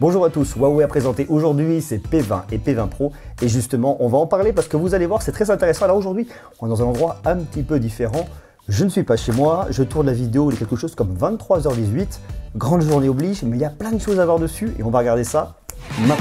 Bonjour à tous, Huawei a présenté aujourd'hui ses P20 et P20 Pro et justement on va en parler parce que vous allez voir c'est très intéressant. Alors aujourd'hui on est dans un endroit un petit peu différent, je ne suis pas chez moi, je tourne la vidéo, il est quelque chose comme 23h18, grande journée oblige, mais il y a plein de choses à voir dessus et on va regarder ça maintenant.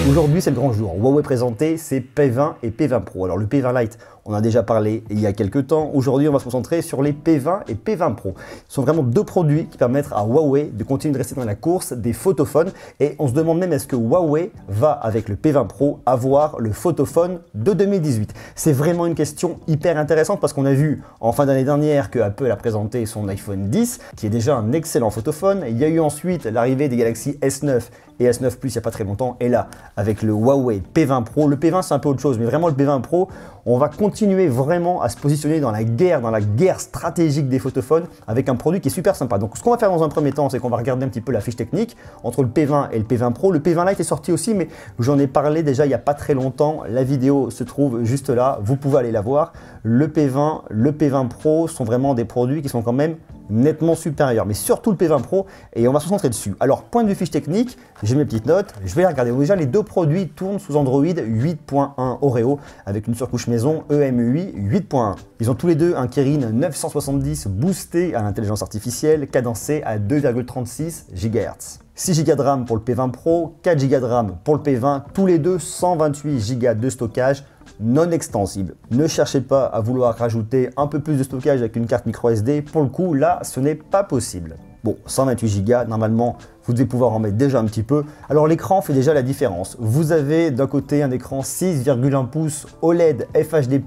Aujourd'hui, c'est le grand jour. Huawei présentait ses P20 et P20 Pro. Alors, le P20 Lite, on en a déjà parlé il y a quelques temps. Aujourd'hui, on va se concentrer sur les P20 et P20 Pro. Ce sont vraiment deux produits qui permettent à Huawei de continuer de rester dans la course des photophones. Et on se demande même est-ce que Huawei va, avec le P20 Pro, avoir le photophone de 2018. C'est vraiment une question hyper intéressante parce qu'on a vu en fin d'année dernière que Apple a présenté son iPhone X, qui est déjà un excellent photophone. Il y a eu ensuite l'arrivée des Galaxy S9 et S9 Plus il n'y a pas très longtemps. Et là, avec le Huawei P20 Pro, le P20 c'est un peu autre chose, mais vraiment le P20 Pro, on va continuer vraiment à se positionner dans la guerre stratégique des photophones avec un produit qui est super sympa. Donc ce qu'on va faire dans un premier temps, c'est qu'on va regarder un petit peu la fiche technique entre le P20 et le P20 Pro. Le P20 Lite est sorti aussi, mais j'en ai parlé déjà il n'y a pas très longtemps. La vidéo se trouve juste là, vous pouvez aller la voir. Le P20, le P20 Pro sont vraiment des produits qui sont quand même nettement supérieurs, mais surtout le P20 Pro, et on va se concentrer dessus. Alors, point de vue fiche technique, j'ai mes petites notes, je vais les regarder. Déjà, les deux produits tournent sous Android 8.1 Oreo, avec une surcouche maison EMUI 8.1. Ils ont tous les deux un Kirin 970 boosté à l'intelligence artificielle, cadencé à 2,36 GHz. 6 Go de RAM pour le P20 Pro, 4 Go de RAM pour le P20, tous les deux 128 Go de stockage non extensible. Ne cherchez pas à vouloir rajouter un peu plus de stockage avec une carte micro SD. Pour le coup, là, ce n'est pas possible. Bon, 128 Go, normalement, vous devez pouvoir en mettre déjà un petit peu. Alors, l'écran fait déjà la différence. Vous avez d'un côté un écran 6,1 pouces OLED FHD+,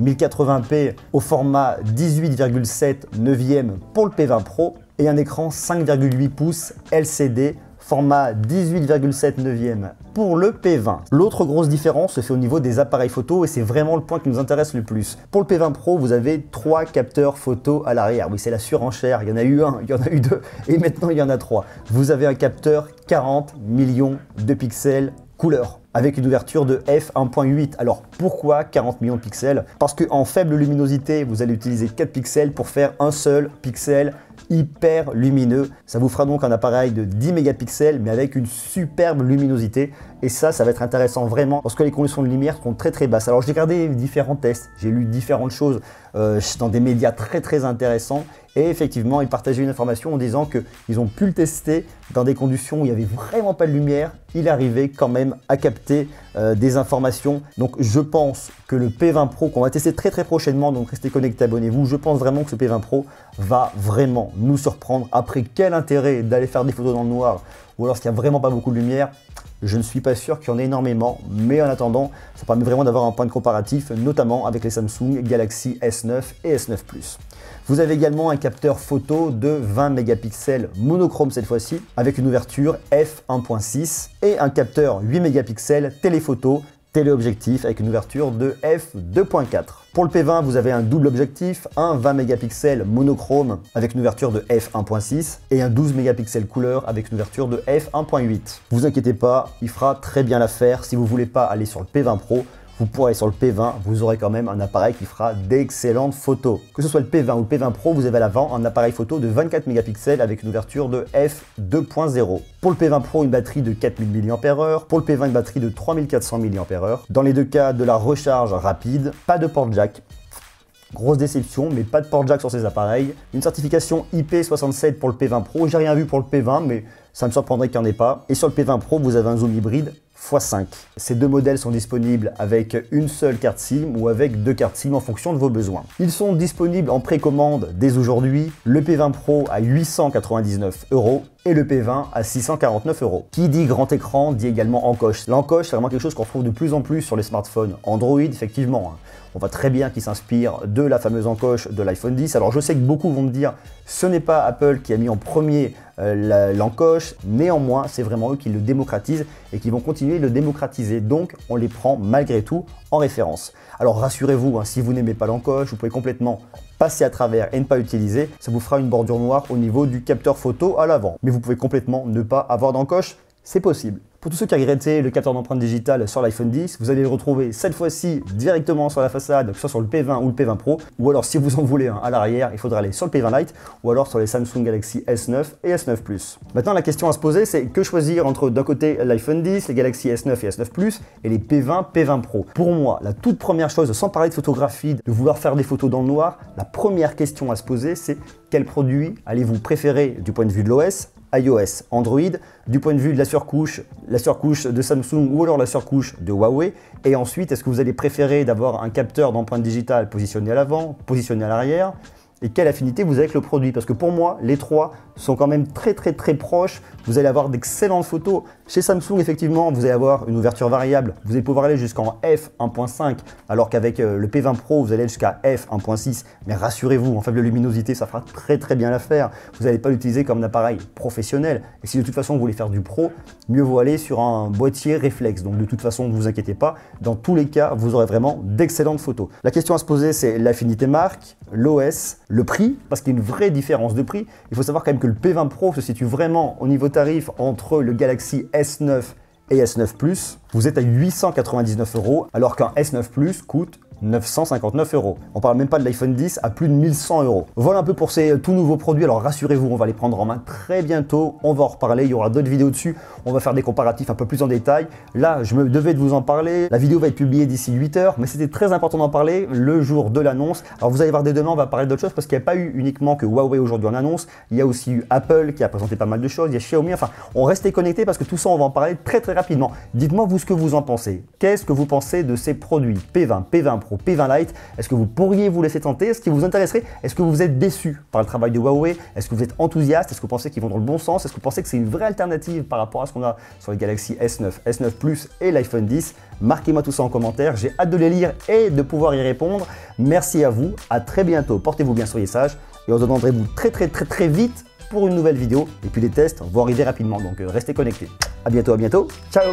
1080p au format 18,7 neuvième pour le P20 Pro et un écran 5,8 pouces LCD format 18,7 neuvième pour le P20. L'autre grosse différence se fait au niveau des appareils photo et c'est vraiment le point qui nous intéresse le plus. Pour le P20 Pro, vous avez 3 capteurs photo à l'arrière. Oui, c'est la surenchère. Il y en a eu un, il y en a eu deux et maintenant il y en a 3. Vous avez un capteur 40 millions de pixels couleur avec une ouverture de f1.8. Alors pourquoi 40 millions de pixels? Parce qu'en faible luminosité, vous allez utiliser 4 pixels pour faire un seul pixel hyper lumineux. Ça vous fera donc un appareil de 10 mégapixels mais avec une superbe luminosité. Et ça va être intéressant vraiment parce que les conditions de lumière sont très basses. Alors j'ai regardé différents tests, j'ai lu différentes choses dans des médias très intéressants. Et effectivement, ils partageaient une information en disant qu'ils ont pu le tester dans des conditions où il n'y avait vraiment pas de lumière. Il arrivait quand même à capter des informations. Donc je pense que le P20 Pro qu'on va tester très prochainement, donc restez connectés, abonnez-vous. Je pense vraiment que ce P20 Pro va vraiment nous surprendre. Après, quel intérêt d'aller faire des photos dans le noir ou alors s'il n'y a vraiment pas beaucoup de lumière? Je ne suis pas sûr qu'il y en ait énormément, mais en attendant, ça permet vraiment d'avoir un point de comparatif, notamment avec les Samsung Galaxy S9 et S9 Plus. Vous avez également un capteur photo de 20 mégapixels monochrome cette fois-ci, avec une ouverture f1.6 et un capteur 8 mégapixels téléphoto, téléobjectif avec une ouverture de f2.4. Pour le P20, vous avez un double objectif, un 20 mégapixels monochrome avec une ouverture de f1.6 et un 12 mégapixels couleur avec une ouverture de f1.8. Vous inquiétez pas, il fera très bien l'affaire. Si vous voulez pas aller sur le P20 Pro, vous pourrez aller sur le P20, vous aurez quand même un appareil qui fera d'excellentes photos. Que ce soit le P20 ou le P20 Pro, vous avez à l'avant un appareil photo de 24 mégapixels avec une ouverture de f2.0. Pour le P20 Pro, une batterie de 4000 mAh. Pour le P20, une batterie de 3400 mAh. Dans les deux cas, de la recharge rapide, pas de port jack. Grosse déception, mais pas de port jack sur ces appareils. Une certification IP67 pour le P20 Pro. J'ai rien vu pour le P20, mais ça me surprendrait qu'il n'y en ait pas. Et sur le P20 Pro, vous avez un zoom hybride x5. Ces deux modèles sont disponibles avec une seule carte SIM ou avec deux cartes SIM en fonction de vos besoins. Ils sont disponibles en précommande dès aujourd'hui. Le P20 Pro à 899 € et le P20 à 649 €. Qui dit grand écran dit également encoche. L'encoche, c'est vraiment quelque chose qu'on retrouve de plus en plus sur les smartphones Android, effectivement. On voit très bien qu'il s'inspire de la fameuse encoche de l'iPhone X. Alors je sais que beaucoup vont me dire, ce n'est pas Apple qui a mis en premier l'encoche, néanmoins c'est vraiment eux qui le démocratisent et qui vont continuer de le démocratiser. Donc on les prend malgré tout en référence. Alors rassurez-vous, si vous n'aimez pas l'encoche, vous pouvez complètement passer à travers et ne pas utiliser. Ça vous fera une bordure noire au niveau du capteur photo à l'avant. Mais vous pouvez complètement ne pas avoir d'encoche, c'est possible. Pour tous ceux qui regrettaient le capteur d'empreinte digitale sur l'iPhone 10, vous allez le retrouver cette fois-ci directement sur la façade, que ce soit sur le P20 ou le P20 Pro, ou alors si vous en voulez un à l'arrière, il faudra aller sur le P20 Lite, ou alors sur les Samsung Galaxy S9 et S9 Plus. Maintenant, la question à se poser, c'est que choisir entre d'un côté l'iPhone 10, les Galaxy S9 et S9 Plus, et les P20, P20 Pro. Pour moi, la toute première chose, sans parler de photographie, de vouloir faire des photos dans le noir, la première question à se poser, c'est quel produit allez-vous préférer du point de vue de l'OS, iOS, Android, du point de vue de la surcouche de Samsung ou alors la surcouche de Huawei. Et ensuite, est-ce que vous allez préférer d'avoir un capteur d'empreinte digitale positionné à l'avant, positionné à l'arrière? Et quelle affinité vous avez avec le produit? Parce que pour moi, les trois sont quand même très proches. Vous allez avoir d'excellentes photos. Chez Samsung, effectivement, vous allez avoir une ouverture variable. Vous allez pouvoir aller jusqu'en f1.5, alors qu'avec le P20 Pro, vous allez jusqu'à f1.6. Mais rassurez-vous, en faible luminosité, ça fera très bien l'affaire. Vous n'allez pas l'utiliser comme un appareil professionnel. Et si de toute façon, vous voulez faire du pro, mieux vaut aller sur un boîtier réflexe. Donc de toute façon, ne vous inquiétez pas. Dans tous les cas, vous aurez vraiment d'excellentes photos. La question à se poser, c'est l'affinité marque, l'OS, le prix, parce qu'il y a une vraie différence de prix. Il faut savoir quand même que le P20 Pro se situe vraiment au niveau tarif entre le Galaxy S9 et S9 Plus. Vous êtes à 899 €, alors qu'un S9 Plus coûte 959 €. On parle même pas de l'iPhone 10 à plus de 1100 €. Voilà un peu pour ces tout nouveaux produits. Alors rassurez-vous, on va les prendre en main très bientôt. On va en reparler. Il y aura d'autres vidéos dessus. On va faire des comparatifs un peu plus en détail. Là, je me devais de vous en parler. La vidéo va être publiée d'ici 8 heures, mais c'était très important d'en parler le jour de l'annonce. Alors vous allez voir dès demain, on va parler d'autres choses parce qu'il n'y a pas eu uniquement que Huawei aujourd'hui en annonce. Il y a aussi eu Apple qui a présenté pas mal de choses. Il y a Xiaomi. Enfin, on reste connectés parce que tout ça, on va en parler très rapidement. Dites-moi vous ce que vous en pensez. Qu'est-ce que vous pensez de ces produits P20, P20 Pro, P20 Lite? Est-ce que vous pourriez vous laisser tenter? Est-ce qu'il vous intéresserait? Est-ce que vous êtes déçu par le travail de Huawei? Est-ce que vous êtes enthousiaste? Est-ce que vous pensez qu'ils vont dans le bon sens? Est-ce que vous pensez que c'est une vraie alternative par rapport à ce qu'on a sur les Galaxy S9, S9 Plus et l'iPhone 10? Marquez-moi tout ça en commentaire. J'ai hâte de les lire et de pouvoir y répondre. Merci à vous. À très bientôt. Portez-vous bien, soyez sages. Et on se donne rendez-vous très vite pour une nouvelle vidéo. Et puis les tests vont arriver rapidement. Donc restez connectés. À bientôt. Ciao!